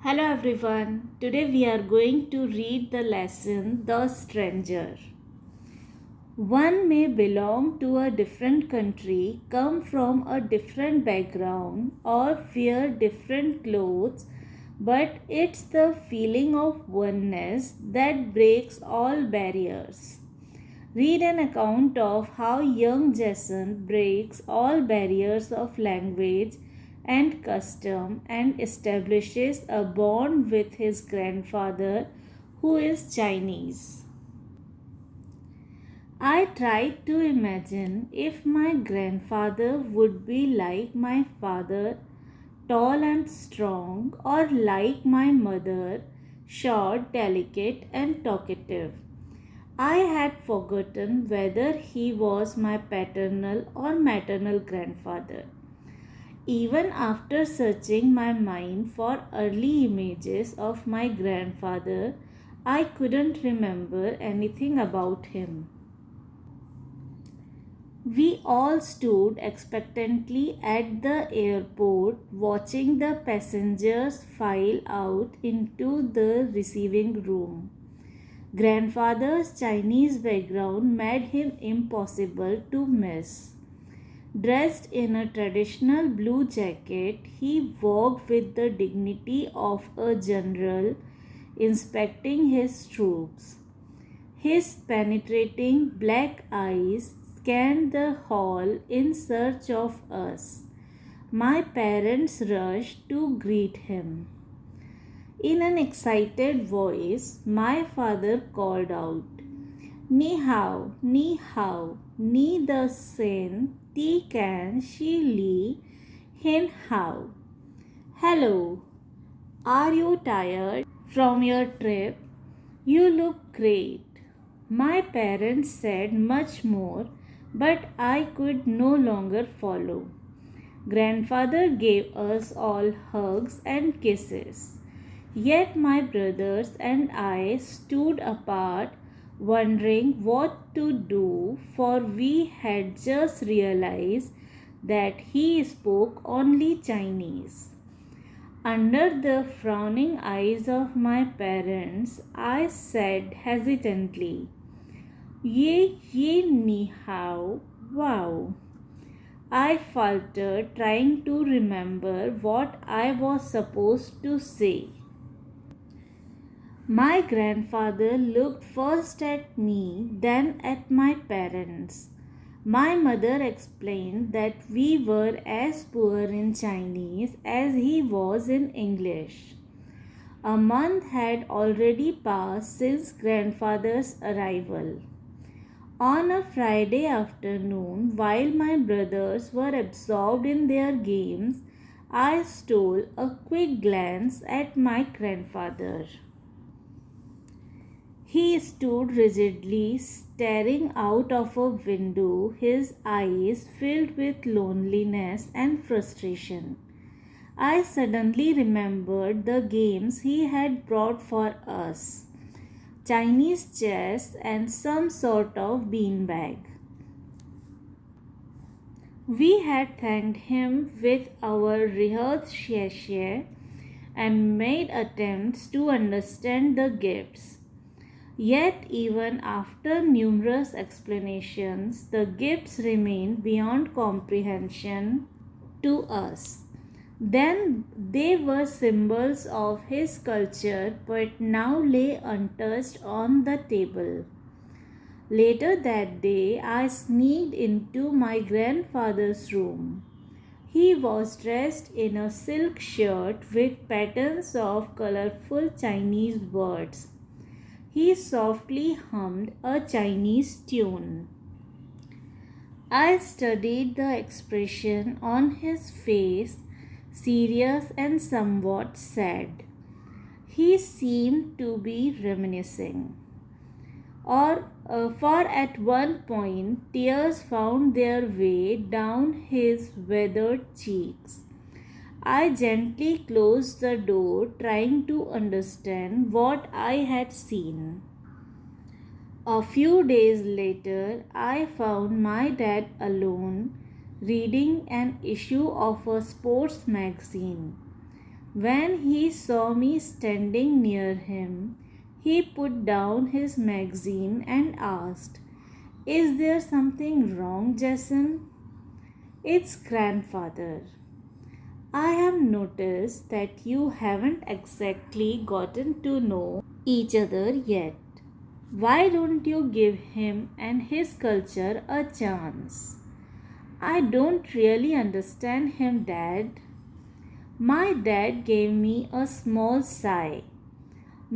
Hello everyone. Today we are going to read the lesson The Stranger. One may belong to a different country, come from a different background, or wear different clothes, but it's the feeling of oneness that breaks all barriers. Read an account of how young Jason breaks all barriers of language and custom and establishes a bond with his grandfather, who is Chinese. I tried to imagine if my grandfather would be like my father, tall and strong, or like my mother, short, delicate, and talkative. I had forgotten whether he was my paternal or maternal grandfather. Even after searching my mind for early images of my grandfather, I couldn't remember anything about him. We all stood expectantly at the airport watching the passengers file out into the receiving room. Grandfather's Chinese background made him impossible to miss. Dressed in a traditional blue jacket, he walked with the dignity of a general inspecting his troops. His penetrating black eyes scanned the hall in search of us. My parents rushed to greet him. In an excited voice, my father called out, Ni hao, ni the sen, ti can, shi li, hin hao. Hello, are you tired from your trip? You look great. My parents said much more, but I could no longer follow. Grandfather gave us all hugs and kisses. Yet my brothers and I stood apart, wondering what to do, for we had just realized that he spoke only Chinese. Under the frowning eyes of my parents, I said hesitantly, Ye ni hao, wow. I faltered, trying to remember what I was supposed to say. My grandfather looked first at me, then at my parents. My mother explained that we were as poor in Chinese as he was in English. A month had already passed since grandfather's arrival. On a Friday afternoon, while my brothers were absorbed in their games, I stole a quick glance at my grandfather. He stood rigidly, staring out of a window, his eyes filled with loneliness and frustration. I suddenly remembered the games he had brought for us: Chinese chess and some sort of beanbag. We had thanked him with our rehearsed xie and made attempts to understand the gifts. Yet, even after numerous explanations, the gifts remained beyond comprehension to us. Then they were symbols of his culture but now lay untouched on the table. Later that day, I sneaked into my grandfather's room. He was dressed in a silk shirt with patterns of colorful Chinese birds. He softly hummed a Chinese tune. I studied the expression on his face, serious and somewhat sad. He seemed to be reminiscing. For at one point, tears found their way down his weathered cheeks. I gently closed the door, trying to understand what I had seen. A few days later, I found my dad alone, reading an issue of a sports magazine. When he saw me standing near him, he put down his magazine and asked, "Is there something wrong, Jason?" "It's grandfather. I have noticed that you haven't exactly gotten to know each other yet. Why don't you give him and his culture a chance?" "I don't really understand him, Dad." My dad gave me a small sigh.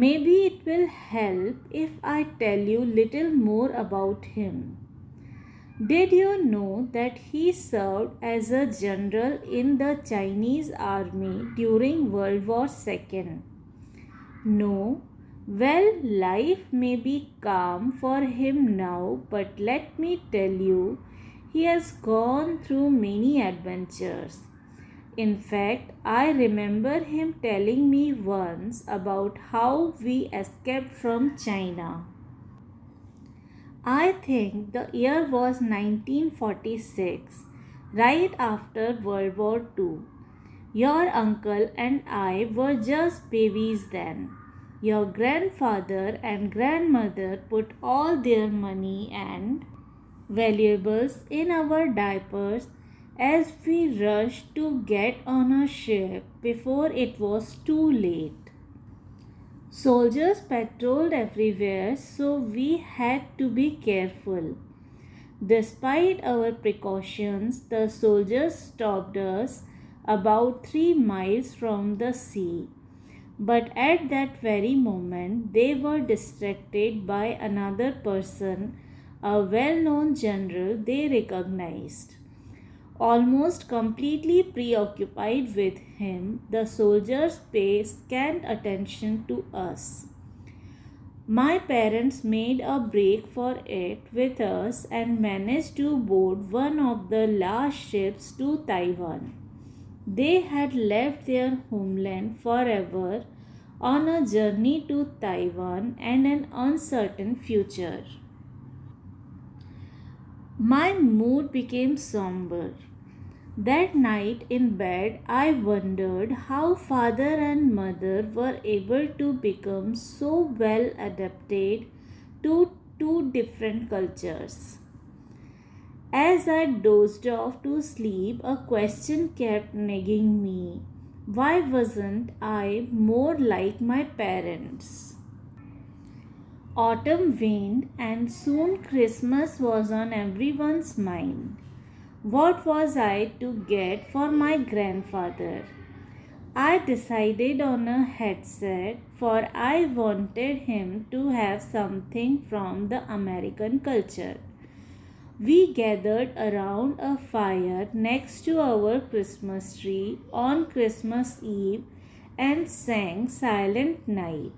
"Maybe it will help if I tell you little more about him. Did you know that he served as a general in the Chinese army during World War II? No. Well, life may be calm for him now, but let me tell you, he has gone through many adventures. In fact, I remember him telling me once about how we escaped from China. I think the year was 1946, right after World War II. Your uncle and I were just babies then. Your grandfather and grandmother put all their money and valuables in our diapers as we rushed to get on a ship before it was too late. Soldiers patrolled everywhere, so we had to be careful. Despite our precautions, the soldiers stopped us about 3 miles from the sea. But at that very moment, they were distracted by another person, a well known general they recognized. Almost completely preoccupied with him, the soldiers paid scant attention to us. My parents made a break for it with us and managed to board one of the last ships to Taiwan. They had left their homeland forever on a journey to Taiwan and an uncertain future. My mood became somber. That night in bed, I wondered how father and mother were able to become so well adapted to two different cultures. As I dozed off to sleep, a question kept nagging me. Why wasn't I more like my parents? Autumn waned, and soon Christmas was on everyone's mind. What was I to get for my grandfather? I decided on a headset, for I wanted him to have something from the American culture. We gathered around a fire next to our Christmas tree on Christmas Eve and sang Silent Night.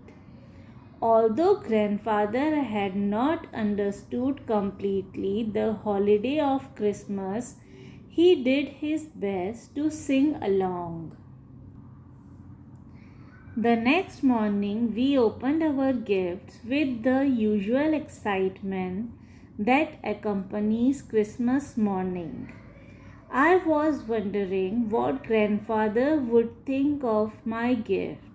Although grandfather had not understood completely the holiday of Christmas, he did his best to sing along. The next morning, we opened our gifts with the usual excitement that accompanies Christmas morning. I was wondering what grandfather would think of my gift.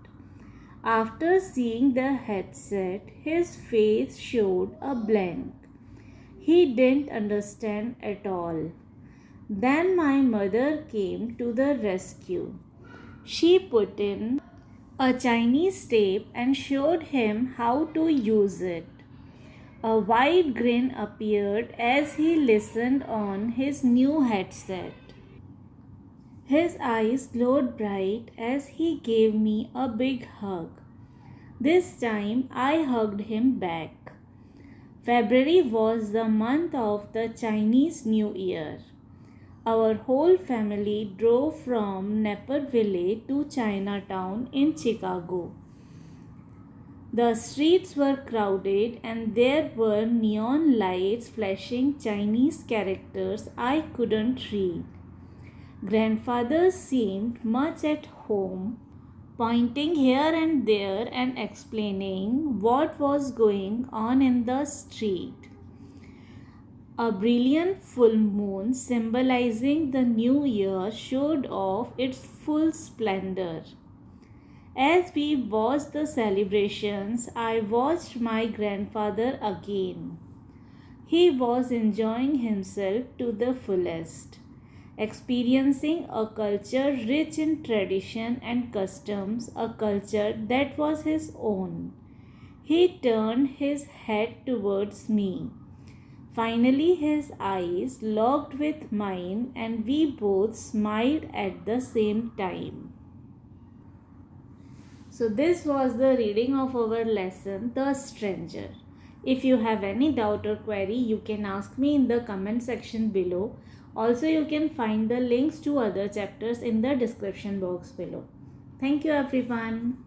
After seeing the headset, his face showed a blank. He didn't understand at all. Then my mother came to the rescue. She put in a Chinese tape and showed him how to use it. A wide grin appeared as he listened on his new headset. His eyes glowed bright as he gave me a big hug. This time I hugged him back. February was the month of the Chinese New Year. Our whole family drove from Naperville to Chinatown in Chicago. The streets were crowded and there were neon lights flashing Chinese characters I couldn't read. Grandfather seemed much at home, pointing here and there and explaining what was going on in the street. A brilliant full moon symbolizing the new year showed off its full splendor. As we watched the celebrations, I watched my grandfather again. He was enjoying himself to the fullest, experiencing a culture rich in tradition and customs, a culture that was his own. He turned his head towards me. Finally, his eyes locked with mine, and we both smiled at the same time. So, this was the reading of our lesson, The Stranger. If you have any doubt or query, you can ask me in the comment section below. Also, you can find the links to other chapters in the description box below. Thank you, everyone.